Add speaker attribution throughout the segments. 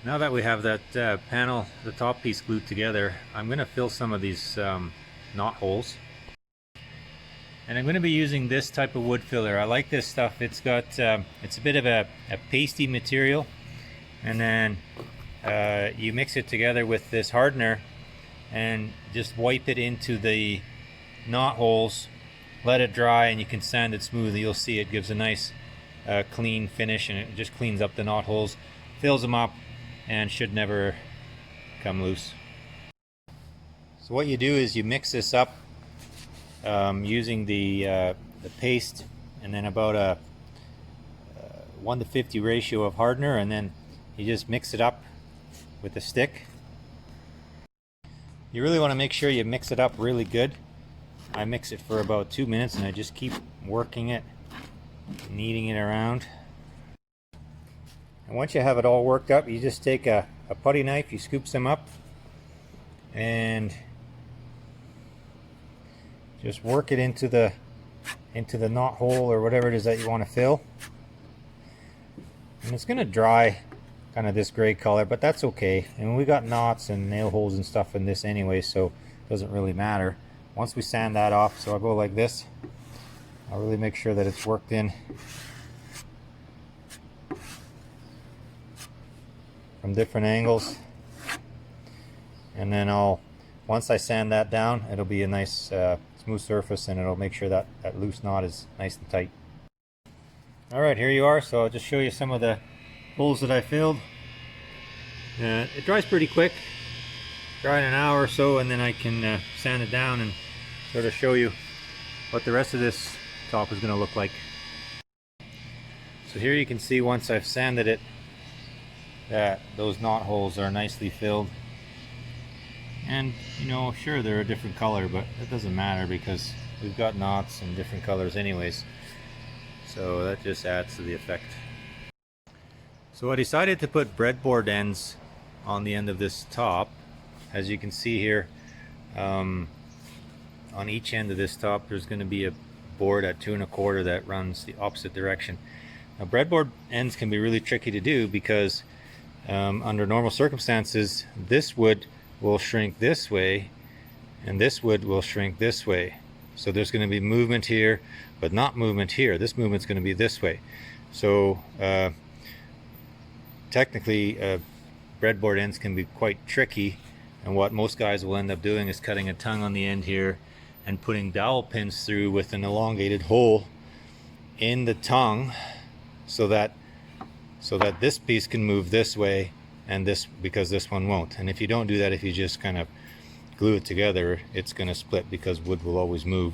Speaker 1: Now that we have that panel, the top piece glued together, I'm going to fill some of these knot holes. And I'm going to be using this type of wood filler. I like this stuff. It's got, it's a bit of a pasty material. And then you mix it together with this hardener and just wipe it into the knot holes. Let it dry and you can sand it smoothly. You'll see it gives a nice clean finish, and it just cleans up the knot holes, fills them up, and should never come loose. So what you do is you mix this up using the paste, and then about a 1:50 ratio of hardener, and then you just mix it up with a stick. You really want to make sure you mix it up really good. I mix it for about 2 minutes and I just keep working it, kneading it around. And once you have it all worked up, you just take a putty knife, you scoop some up and just work it into the knot hole or whatever it is that you want to fill. And it's going to dry kind of this gray color, but that's okay. And we got knots and nail holes and stuff in this anyway, so it doesn't really matter. Once we sand that off, so I'll go like this. I'll really make sure that it's worked in from different angles, and then once I sand that down, it'll be a nice smooth surface, and it'll make sure that that loose knot is nice and tight. Alright, here you are. So I'll just show you some of the holes that I filled. It dries pretty quick, dry in an hour or so, and then I can sand it down and sort of show you what the rest of this top is going to look like. So here you can see, once I've sanded it, that those knot holes are nicely filled. And you know, sure, they're a different color, but it doesn't matter because we've got knots in different colors anyways, so that just adds to the effect. So I decided to put breadboard ends on the end of this top. As you can see here, on each end of this top there's going to be a board at 2 1/4 that runs the opposite direction. Now breadboard ends can be really tricky to do because under normal circumstances this wood will shrink this way and this wood will shrink this way. So there's going to be movement here, but not movement here. This movement's going to be this way. So technically breadboard ends can be quite tricky, and what most guys will end up doing is cutting a tongue on the end here and putting dowel pins through with an elongated hole in the tongue so that this piece can move this way, and this, because this one won't. And if you don't do that, if you just kind of glue it together, it's going to split because wood will always move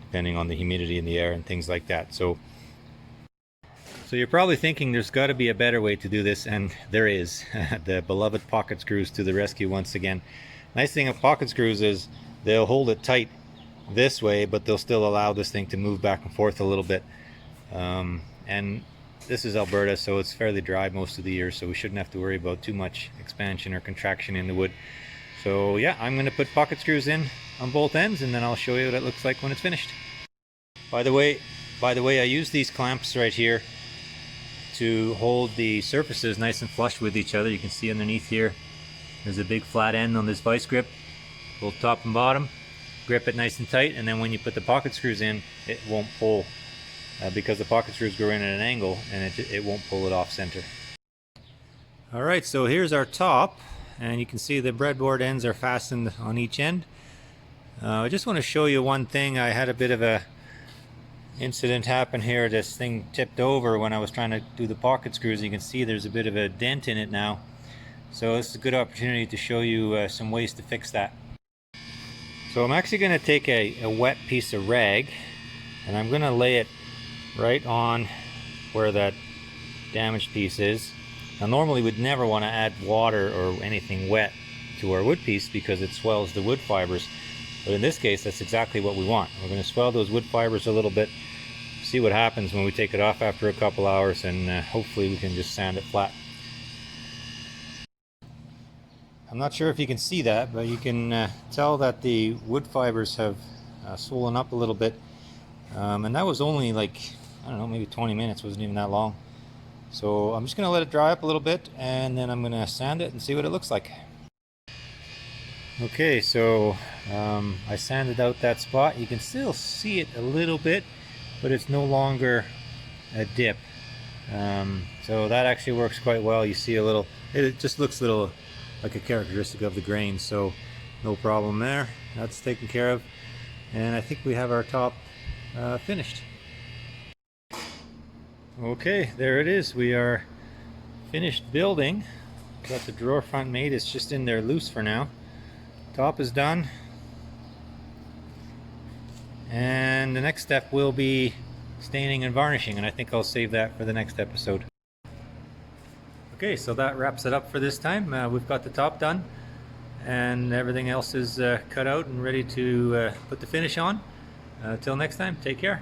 Speaker 1: depending on the humidity in the air and things like that. So you're probably thinking there's got to be a better way to do this, and there is. The beloved pocket screws to the rescue once again. Nice thing of pocket screws is they'll hold it tight this way, but they'll still allow this thing to move back and forth a little bit. And this is Alberta, so it's fairly dry most of the year, so we shouldn't have to worry about too much expansion or contraction in the wood. So yeah, I'm going to put pocket screws in on both ends, and then I'll show you what it looks like when it's finished. By the way, I use these clamps right here to hold the surfaces nice and flush with each other. You can see underneath here there's a big flat end on this vice grip, both top and bottom. Grip it nice and tight, and then when you put the pocket screws in, it won't pull because the pocket screws go in at an angle, and it won't pull it off center. Alright, so here's our top, and you can see the breadboard ends are fastened on each end. I just want to show you one thing. I had a bit of a incident happen here. This thing tipped over when I was trying to do the pocket screws. You can see there's a bit of a dent in it now, so this is a good opportunity to show you some ways to fix that. So I'm actually going to take a wet piece of rag, and I'm going to lay it right on where that damaged piece is. Now normally we'd never want to add water or anything wet to our wood piece because it swells the wood fibers, but in this case that's exactly what we want. We're going to swell those wood fibers a little bit, see what happens when we take it off after a couple hours, and hopefully we can just sand it flat. I'm not sure if you can see that, but you can tell that the wood fibers have swollen up a little bit, and that was only like, I don't know, maybe 20 minutes, wasn't even that long. So I'm just going to let it dry up a little bit, and then I'm going to sand it and see what it looks like. Okay, so I sanded out that spot. You can still see it a little bit, but it's no longer a dip. So that actually works quite well. You see a little, it just looks a little like a characteristic of the grain, so no problem there. That's taken care of, and I think we have our top finished. Okay, there it is. We are finished building. Got the drawer front made. It's just in there loose for now. Top is done, and the next step will be staining and varnishing, and I think I'll save that for the next episode. Okay, so that wraps it up for this time. We've got the top done, and everything else is cut out and ready to put the finish on. Till next time, take care.